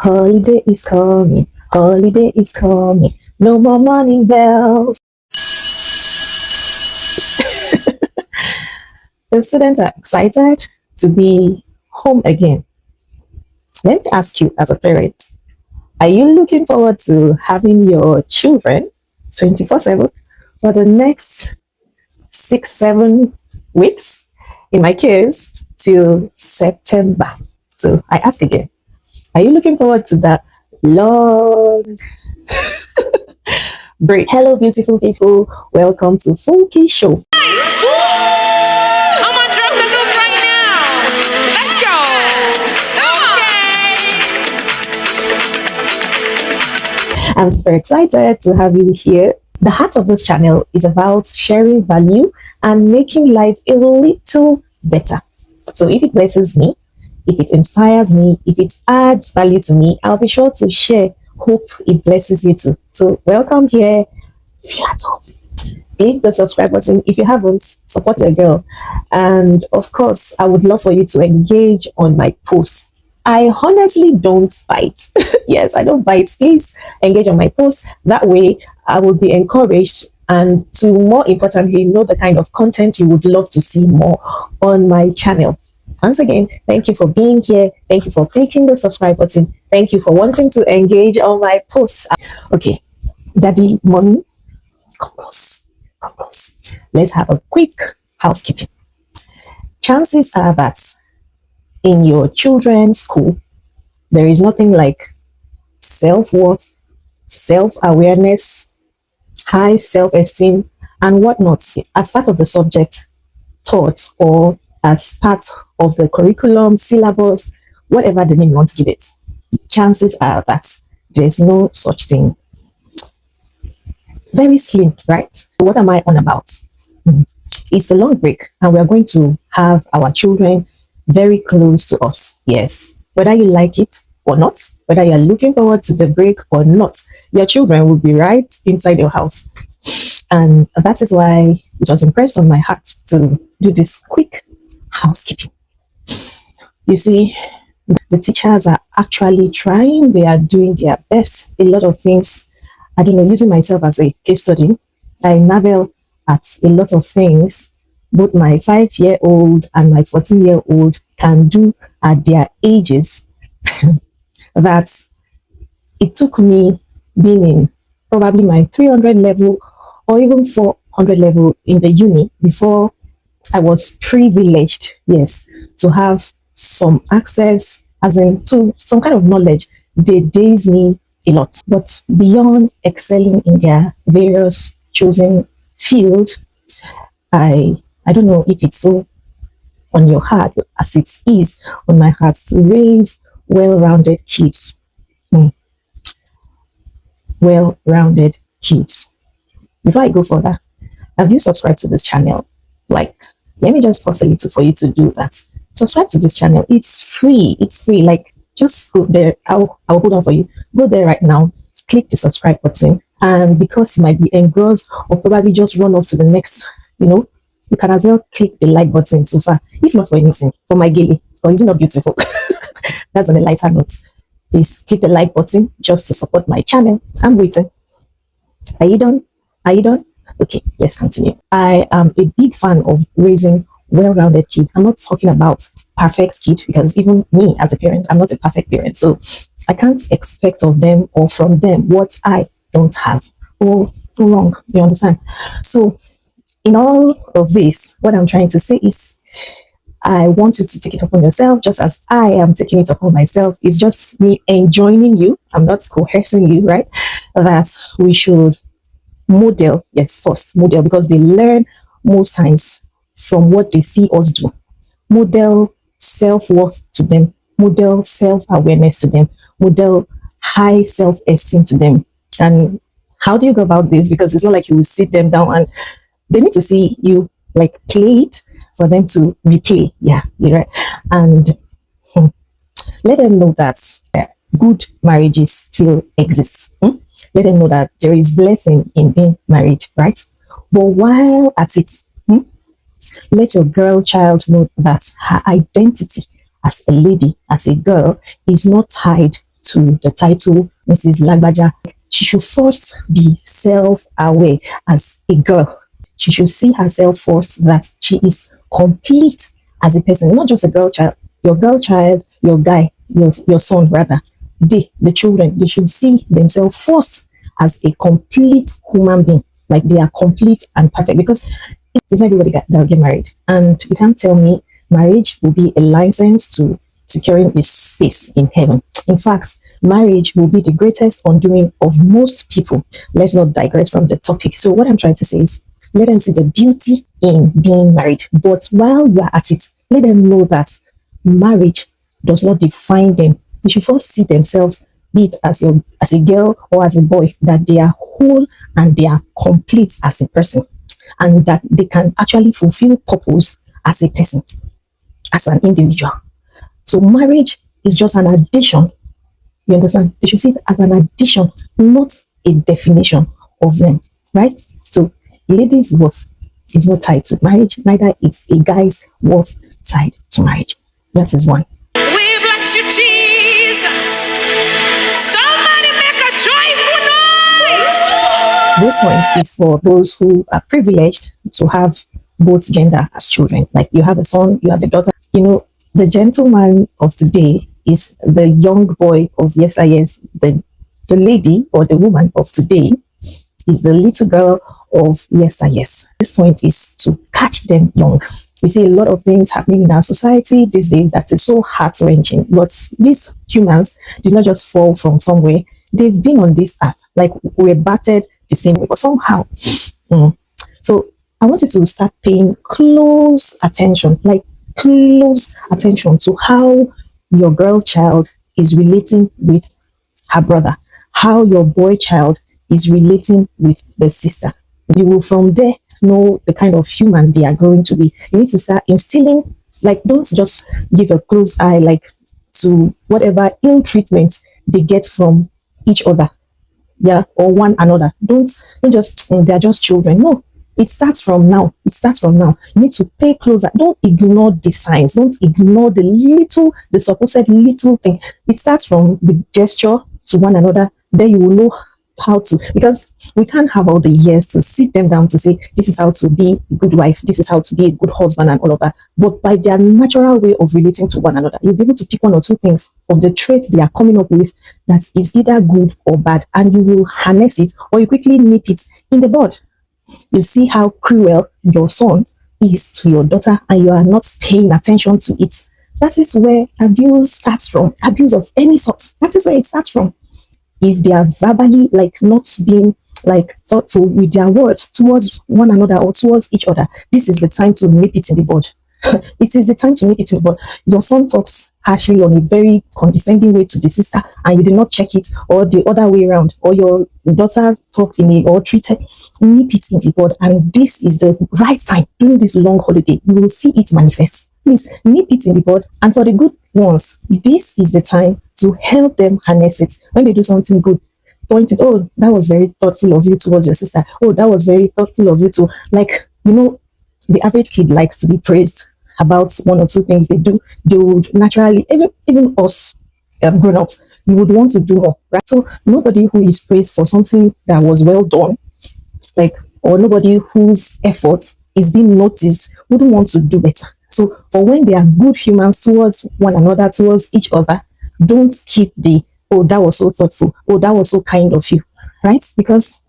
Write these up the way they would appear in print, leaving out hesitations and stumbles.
Holiday is coming, holiday is coming, no more morning bells. The students are excited to be home again. Let me ask you as a parent, are you looking forward to having your children 24/7 for the next 6, 7 weeks? In my case, till September. So I ask again, are you looking forward to that long break? Hello, beautiful people. Welcome to FunkieSHOW. I'm gonna drop the loop right now. Let's go. Okay. I'm super excited to have you here. The heart of this channel is about sharing value and making life a little better. So if it blesses me, if it inspires me, if it adds value to me, I'll be sure to share. Hope it blesses you too. So welcome here. Feel at home. Click the subscribe button if you haven't. Support a girl. And of course, I would love for you to engage on my posts. I honestly don't bite. Yes, I don't bite. Please engage on my post. That way, I will be encouraged and to more importantly, know the kind of content you would love to see more on my channel. Once again, thank you for being here. Thank you for clicking the subscribe button. Thank you for wanting to engage on my posts. Okay, daddy, mommy, come close. Come close. Let's have a quick housekeeping. Chances are that in your children's school, there is nothing like self-worth, self-awareness, high self-esteem, and whatnot as part of the subject taught or as part of the curriculum, syllabus, whatever the name you want to give it. Chances are that there's no such thing. Very slim, right? What am I on about? It's the long break, and we are going to have our children very close to us. Yes, whether you like it or not, whether you're looking forward to the break or not, your children will be right inside your house. And that is why it was impressed on my heart to do this quick housekeeping. You see, the teachers are actually trying, they are doing their best. A lot of things, I don't know, using myself as a case study, I marvel at a lot of things both my 5-year-old and my 14-year-old can do at their ages that it took me being in probably my 300 level or even 400 level in the uni before I was privileged, yes, to have some access, as in to some kind of knowledge. They daze me a lot. But beyond excelling in their various chosen field, I don't know if it's so on your heart as it is on my heart to raise well-rounded kids. Well-rounded kids. Before I go further, have you subscribed to this channel? Like, let me just pause a little for you to do that. Subscribe to this channel. It's free. It's free. Like, just go there. I'll hold on for you. Go there right now. Click the subscribe button. And because you might be engrossed or probably just run off to the next, you can as well click the like button so far. If not for anything, for my gilly. Or is it not beautiful? That's on a lighter note. Please click the like button just to support my channel. I'm waiting. Are you done? Are you done? Okay, let's continue. I am a big fan of raising well-rounded kids. I'm not talking about perfect kid because even me as a parent, I'm not a perfect parent. So I can't expect of them or from them what I don't have or wrong. You understand? So in all of this, what I'm trying to say is I want you to take it upon yourself just as I am taking it upon myself. It's just me enjoining you. I'm not coercing you, right? That we should model, yes, first model, because they learn most times from what they see us do. Model self-worth to them, model self-awareness to them, model high self-esteem to them. And how do you go about this? Because it's not like you will sit them down and they need to see you like play it for them to replay. Yeah, you're right. And let them know that good marriages still exist. Let them know that there is blessing in being married, right? But while at it, let your girl child know that her identity as a lady, as a girl, is not tied to the title Mrs. Lagbaja. She should first be self-aware as a girl. She should see herself first that she is complete as a person, not just a girl child, your guy, your son rather. The children, they should see themselves first as a complete human being, like they are complete and perfect. Because it's not everybody that will get married, and you can't tell me marriage will be a license to securing a space in heaven. In fact, marriage will be the greatest undoing of most people. Let's not digress from the topic. So what I'm trying to say is, let them see the beauty in being married. But while you are at it, let them know that marriage does not define them. They should first see themselves, be it as a girl or as a boy, that they are whole and they are complete as a person, and that they can actually fulfill purpose as a person, as an individual. So marriage is just an addition. You understand? They should see it as an addition, not a definition of them, right? So ladies' worth is not tied to marriage, neither is a guy's worth tied to marriage. That is one. We bless you, Jesus. Somebody make a joyful noise. This point is for those who are privileged to have both gender as children. Like you have a son, you have a daughter. You know, the gentleman of today is the young boy of yesteryears. The lady or the woman of today is the little girl of yesteryears. This point is to catch them young. We see a lot of things happening in our society these days that is so heart-wrenching. But these humans did not just fall from somewhere. They've been on this earth. Like we're battered the same way, but somehow. So I want you to start paying close attention, like close attention to how your girl child is relating with her brother, how your boy child is relating with the sister. You will from there know the kind of human they are going to be. You need to start instilling, like, don't just give a close eye, like, to whatever ill treatment they get from each other, yeah, or one another. Don't just, they're just children. No, it starts from now. It starts from now. You need to pay closer. Don't ignore the signs. Don't ignore the supposed little thing. It starts from the gesture to one another. Then you will know how to, because we can't have all the years to sit them down to say this is how to be a good wife, this is how to be a good husband and all of that. But by their natural way of relating to one another, you'll be able to pick one or two things of the traits they are coming up with that is either good or bad, and you will harness it or you quickly nip it in the bud. You see how cruel your son is to your daughter and you are not paying attention to it. That is where abuse starts from. Abuse of any sort. That is where it starts from. If they are verbally, like, not being, like, thoughtful with their words towards one another or towards each other, this is the time to nip it in the bud. It is the time to nip it in the bud. Your son talks harshly on a very condescending way to the sister and you did not check it, or the other way around, or your daughter talked in a, or treated, nip it in the bud. And this is the right time during this long holiday. You will see it manifest. Please nip it in the bud. And for the good ones, this is the time to help them harness it. When they do something good, point it, oh, that was very thoughtful of you towards your sister. Oh, that was very thoughtful of you to, like, you know, the average kid likes to be praised about one or two things they do. They would naturally, even us grown-ups, you would want to do more, right? So nobody who is praised for something that was well done, like, or nobody whose effort is being noticed, wouldn't want to do better. So for when they are good humans towards one another, towards each other, don't keep the, oh, that was so thoughtful, oh, that was so kind of you, right? Because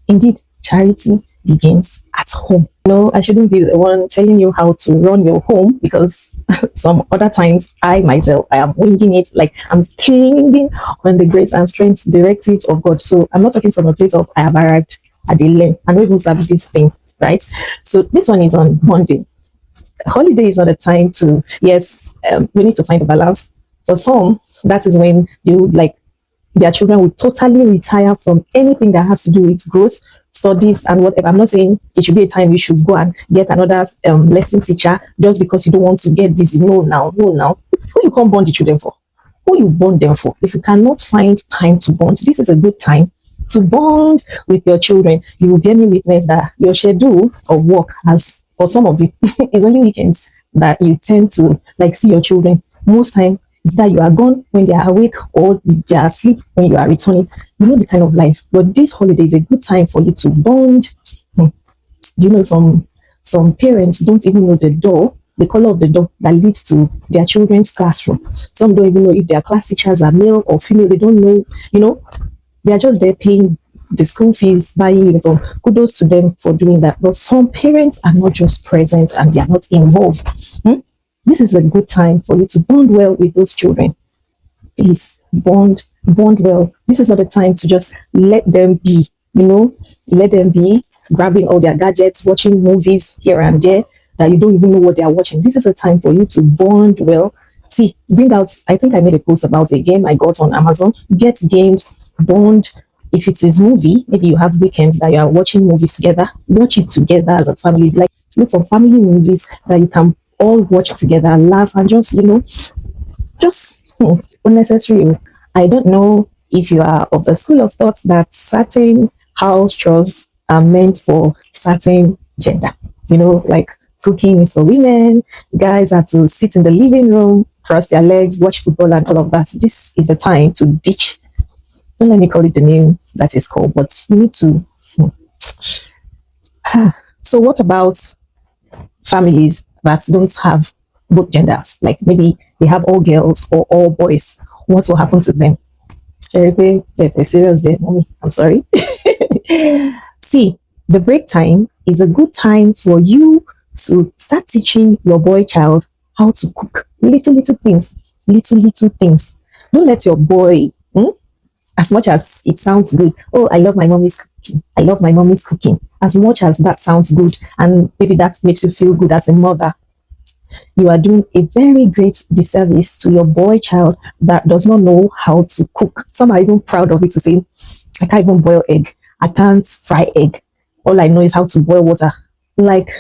indeed, charity begins at home. No, I shouldn't be the one telling you how to run your home, because some other times I myself, I am winging it, like I'm clinging on the grace and strength directives of God. So I'm not talking from a place of I have arrived at the lane. I don't even serve this thing, right? So this one is on Monday. Holiday is not a time to, yes, we need to find a balance. For some, that is when they would, like, their children would totally retire from anything that has to do with growth, studies, and whatever. I'm not saying it should be a time you should go and get another lesson teacher just because you don't want to get busy. No, now. Who you can't bond the children for? Who you bond them for? If you cannot find time to bond, this is a good time to bond with your children. You will bear me witness that your schedule of work for some of you, it's only weekends that you tend to, like, see your children. Most time Is that you are gone when they are awake or they are asleep when you are returning. You know the kind of life. But this holiday is a good time for you to bond. You know, some parents don't even know the door, the color of the door that leads to their children's classroom. Some don't even know if their class teachers are male or female. They don't know, you know, they are just there paying the school fees, buying uniform. Kudos to them for doing that. But some parents are not just present and they are not involved. This is a good time for you to bond well with those children. Please bond well. This is not a time to just let them be, let them be grabbing all their gadgets, watching movies here and there that you don't even know what they are watching. This is a time for you to bond well. See, bring out, I think I made a post about a game I got on Amazon. Get games, bond. If it is movie, maybe you have weekends that you are watching movies together, watch it together as a family. Like, look for family movies that you can all watch together, laugh, and just unnecessary. I don't know if you are of the school of thought that certain house chores are meant for certain gender. Like cooking is for women, guys are to sit in the living room, cross their legs, watch football, and all of that. So this is the time to ditch. Don't let me call it the name that is called, but you need to. So, what about families that don't have both genders? Like maybe they have all girls or all boys. What will happen to them? Sherry, serious there, mommy. I'm sorry. See, the break time is a good time for you to start teaching your boy child how to cook. Little things. Little things. Don't let your boy, as much as it sounds good, oh, I love my mommy's cooking. I love my mommy's cooking. As much as that sounds good, and maybe that makes you feel good as a mother, you are doing a very great disservice to your boy child that does not know how to cook. Some are even proud of it to say, I can't even boil egg. I can't fry egg. All I know is how to boil water. Like,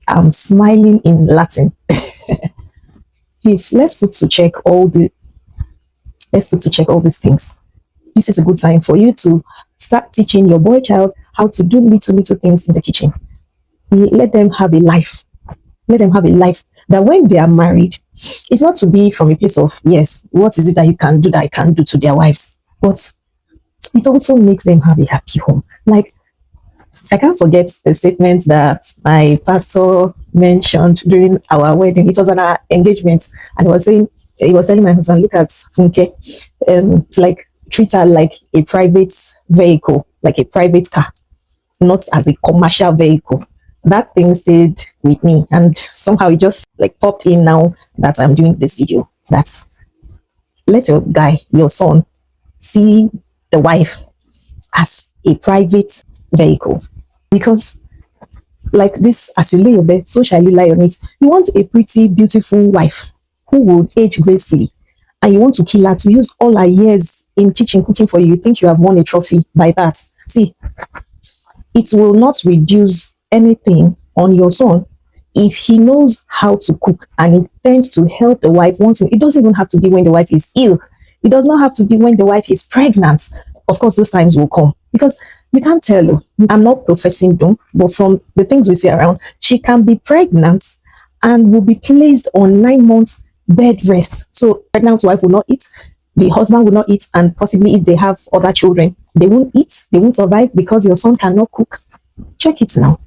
I'm smiling in Latin. Please, let's put to check all these things. This is a good time for you to start teaching your boy child how to do little things in the kitchen. Let them have a life. Let them have a life that when they are married, it's not to be from a place of, yes, what is it that you can do that I can't do to their wives? But it also makes them have a happy home. Like, I can't forget the statement that my pastor mentioned during our wedding. It was on our engagement, and he was telling my husband, look at Funke, like treat her like a private vehicle, like a private car, not as a commercial vehicle. That thing stayed with me, and somehow it just like popped in now that I'm doing this video. That's let your son, see the wife as a private vehicle. Because like this, as you lay your bed, so shall you lie on it. You want a pretty, beautiful wife who will age gracefully, and you want to kill her to use all her years in kitchen cooking for you. You think you have won a trophy by that. See, it will not reduce anything on your son if he knows how to cook and intends to help the wife once. It doesn't even have to be when the wife is ill. It does not have to be when the wife is pregnant. Of course, those times will come because you can't tell. I'm not professing doom, but from the things we see around, she can be pregnant and will be placed on 9 months bed rest. So pregnant wife will not eat, the husband will not eat, and possibly if they have other children, they won't eat, they won't survive because your son cannot cook. Check it now.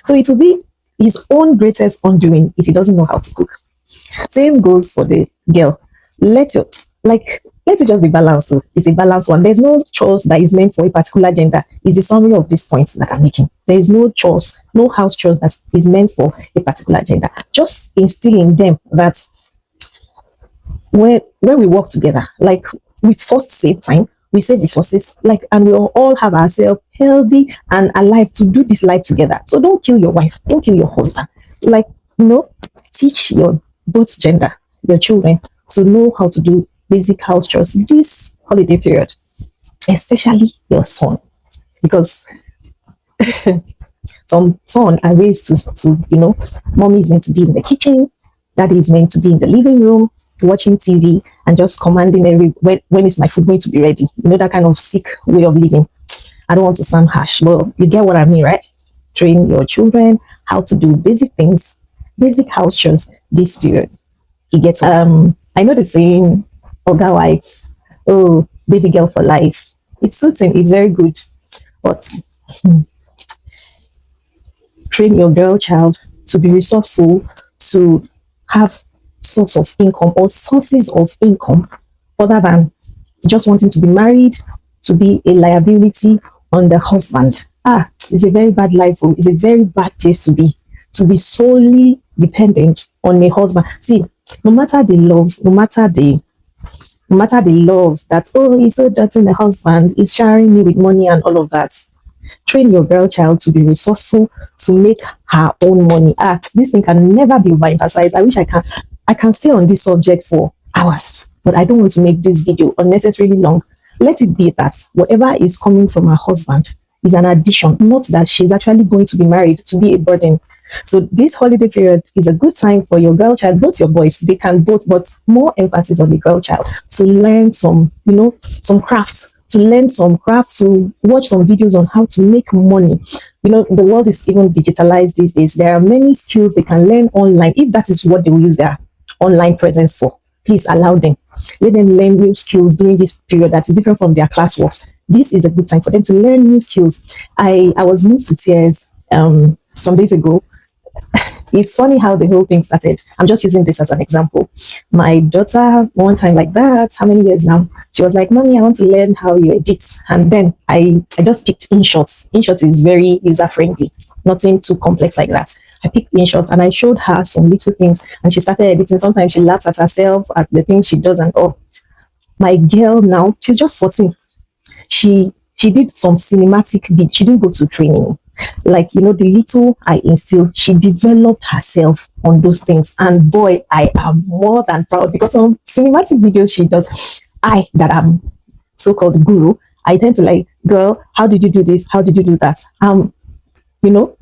So it will be his own greatest undoing if he doesn't know how to cook. Same goes for the girl. Let it just be balanced. So it's a balanced one. There's no chores that is meant for a particular gender. Is the summary of these points that I'm making. There is no chores, no house chores that is meant for a particular gender. Just instill in them that when we work together, like we first save time, we save resources, like, and we all have ourselves healthy and alive to do this life together. So don't kill your wife, don't kill your husband. Like, teach your both gender, your children, to know how to do basic house chores this holiday period, especially your son, because some son are raised to mommy is meant to be in the kitchen, daddy is meant to be in the living room watching TV and just commanding when is my food going to be ready. That kind of sick way of living. I don't want to sound harsh, but you get what I mean, right? Train your children how to do basic things, basic house chores this period. he gets I know the saying, Oga wife, oh, baby girl for life. It suits him, it's very good. But train your girl child to be resourceful, to have source of income or sources of income other than just wanting to be married, to be a liability on the husband. It's a very bad life. It's a very bad place to be solely dependent on a husband. See, no matter the love, no matter the love that, oh, he's so dirty, my husband is sharing me with money and all of that. Train your girl child to be resourceful, to make her own money. This thing can never be overemphasized. I wish I can stay on this subject for hours, but I don't want to make this video unnecessarily long. Let it be that whatever is coming from her husband is an addition, not that she's actually going to be married to be a burden. So this holiday period is a good time for your girl child, both your boys, they can both, but more emphasis on the girl child, to learn some, some crafts, to learn some crafts, to watch some videos on how to make money. The world is even digitalized these days. There are many skills they can learn online. If that is what they will use their online presence for, please allow them. Let them learn new skills during this period that is different from their classworks. This is a good time for them to learn new skills. I was moved to tears some days ago. It's funny how the whole thing started. I'm just using this as an example. My daughter, one time like that, how many years now? She was like, Mommy, I want to learn how you edit. And then I just picked InShot. InShot is very user-friendly, nothing too complex like that. I picked InShot and I showed her some little things and she started editing. Sometimes she laughs at herself, at the things she does, and oh, my girl now, she's just 14. She did some cinematic video. She didn't go to training. Like, the little I instilled, she developed herself on those things. And boy, I am more than proud because on cinematic videos she does, I that am so-called guru, I tend to like, girl, how did you do this? How did you do that? You know,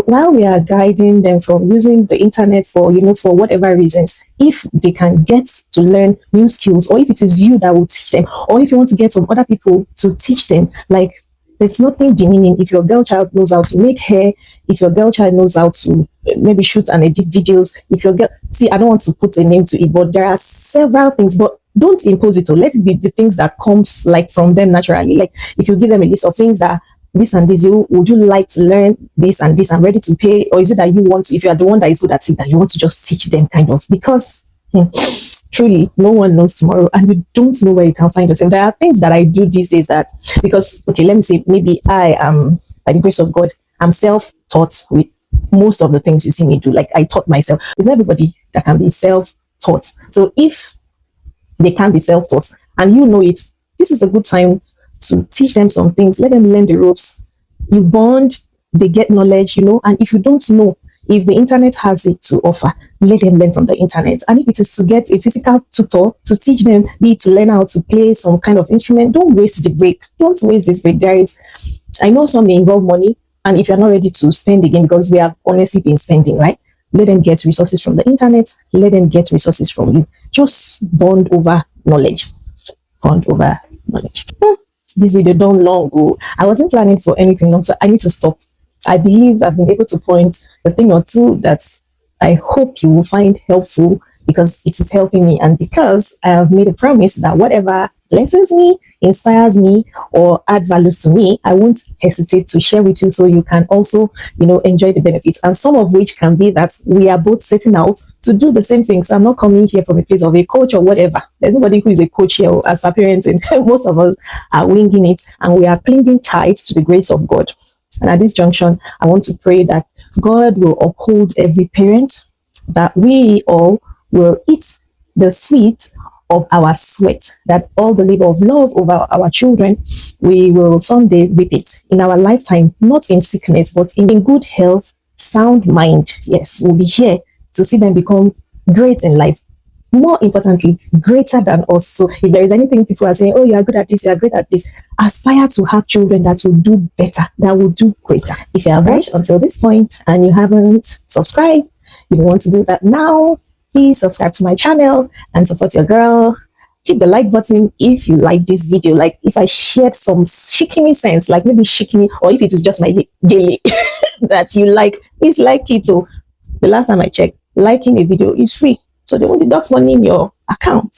while we are guiding them from using the internet for for whatever reasons, if they can get to learn new skills, or if it is you that will teach them, or if you want to get some other people to teach them, like, there's nothing demeaning if your girl child knows how to make hair, if your girl child knows how to maybe shoot and edit videos, if your girl, see, I don't want to put a name to it, but there are several things, but don't impose it, or let it be the things that comes like from them naturally. Like, if you give them a list of things that this and this, would you like to learn this and this? I'm ready to pay. Or is it that you want to, if you are the one that is good at it, that you want to just teach them, kind of? Because truly, no one knows tomorrow, and you don't know where you can find yourself. There are things that I do these days that, because, okay, let me say, maybe I am, by the grace of God, I'm self-taught with most of the things you see me do. Like, I taught myself. It's not everybody that can be self-taught. So if they can be self-taught and you know it, this is a good time to teach them some things. Let them learn the ropes. You bond, they get knowledge, and if you don't know, if the internet has it to offer, let them learn from the internet. And if it is to get a physical tutor to teach them, be it to learn how to play some kind of instrument, don't waste the break. Don't waste this break. I know some may involve money, and if you're not ready to spend again, because we have honestly been spending, right? Let them get resources from the internet. Let them get resources from you. Just bond over knowledge. Bond over knowledge. This video done long ago. I wasn't planning for anything long, so I need to stop. I believe I've been able to point a thing or two that I hope you will find helpful because it is helping me, and because I have made a promise that whatever blesses me, inspires me, or add values to me, I won't hesitate to share with you so you can also, enjoy the benefits. And some of which can be that we are both setting out to do the same things. I'm not coming here from a place of a coach or whatever. There's nobody who is a coach here as for parenting. Most of us are winging it, and we are clinging tight to the grace of God. And at this junction, I want to pray that God will uphold every parent, that we all will eat the sweet of our sweat, that all the labor of love over our children, we will someday reap it in our lifetime, not in sickness, but in good health, sound mind. Yes, we'll be here to see them become great in life. More importantly, greater than us. So if there is anything people are saying, oh, you are good at this, you are great at this, aspire to have children that will do better, that will do greater. If you have watched until this point and you haven't subscribed, if you want to do that now, please subscribe to my channel and support your girl. Hit the like button if you like this video. Like if I shared some shikini sense, like maybe shikini, or if it is just my daily that you like, please like it though. The last time I checked, liking a video is free. So they won't deduct money in your account.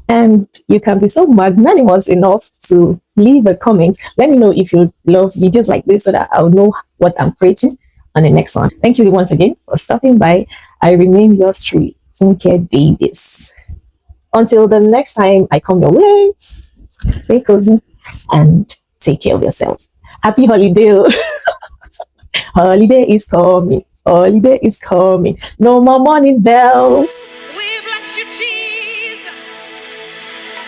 And you can be so magnanimous enough to leave a comment. Let me know if you love videos like this so that I'll know what I'm creating on the next one. Thank you once again for stopping by. I remain yours truly, Funke Davis. Until the next time I come your way, stay cozy and take care of yourself. Happy holiday. Holiday is coming. Holiday is coming. No more morning bells. We bless you, Jesus.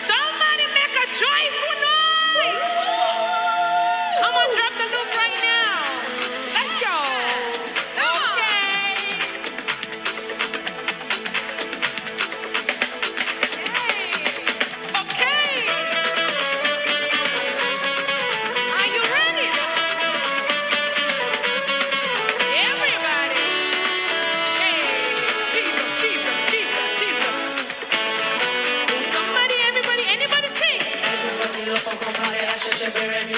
Somebody make a joyful noise. Come on, drop the loop right now. Let's go. Okay. Okay. Are you ready? Everybody. Hey, Jesus, Jesus, Jesus, Jesus. Somebody, everybody, anybody sing. Everybody, lo puedo comer, hacer chévere, mi